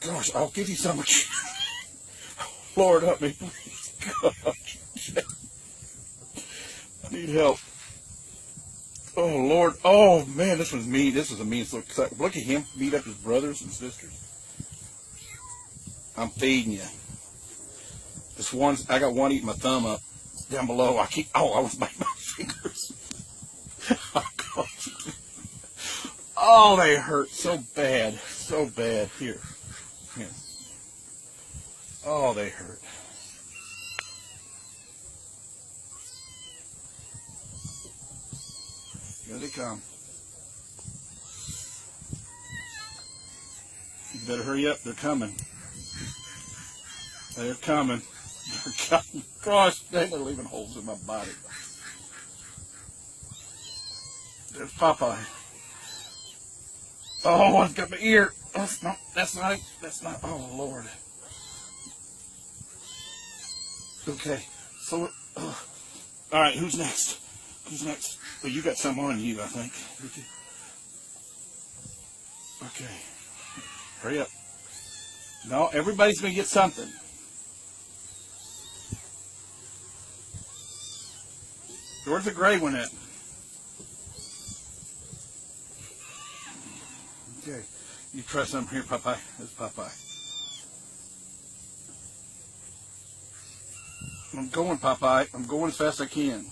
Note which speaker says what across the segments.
Speaker 1: Gosh, I'll give you some. Lord, help me, please. Gosh. I need help. Oh, Lord. Oh, man, this one's mean. This is a mean. Look at him beat up his brothers and sisters. I'm feeding you. This one's, I got one eating my thumb up down below. I was biting my fingers. Oh, gosh. Oh, they hurt so bad. So bad. Here. Oh, they hurt. Here they come. You better hurry up. They're coming. They're coming. They're coming. Gosh, they're leaving holes in my body. There's Popeye. Oh, I've got my ear. Oh, that's not, oh, Lord. Okay, so, all right, who's next? Who's next? Well, you got some on you, I think. Okay, hurry up. No, everybody's going to get something. Where's the gray one at? Okay, you try something here, Popeye. There's Popeye. I'm going, Popeye. I'm going as fast as I can.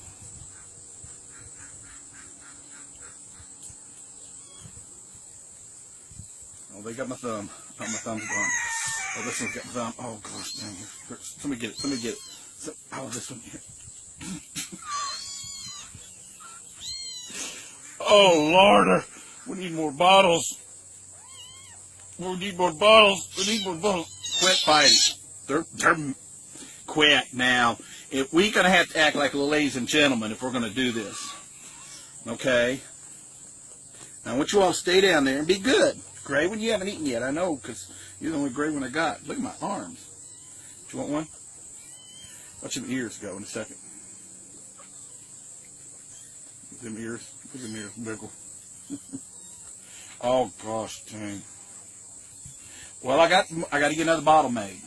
Speaker 1: Oh, they got my thumb. Oh, my thumb's gone. Oh, this one's got my thumb. Oh, gosh, dang it. Somebody get it. Somebody get it. Oh, this one here. Oh, Lord. We need more bottles. We need more bottles. We need more bottles. Quit fighting. They're quit now. If we're going to have to act like ladies and gentlemen if we're going to do this. Okay? Now, I want you all to stay down there and be good. Gray one you haven't eaten yet. I know, because you're the only gray one I got. Look at my arms. Do you want one? Watch them ears go in a second. Them ears. Look at them ears. Wiggle. Oh, gosh, dang. Well, I got to get another bottle made.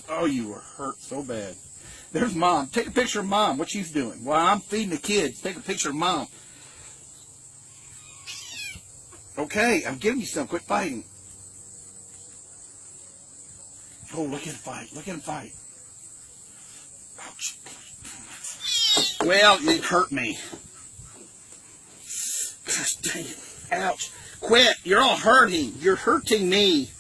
Speaker 1: Oh, you were hurt so bad. There's Mom. Take a picture of Mom. What she's doing. While I'm feeding the kids, take a picture of Mom. Okay, I'm giving you some. Quit fighting. Oh, look at him fight. Look at him fight. Ouch. Well, it hurt me. Gosh dang it. Ouch. Quit. You're all hurting. You're hurting me.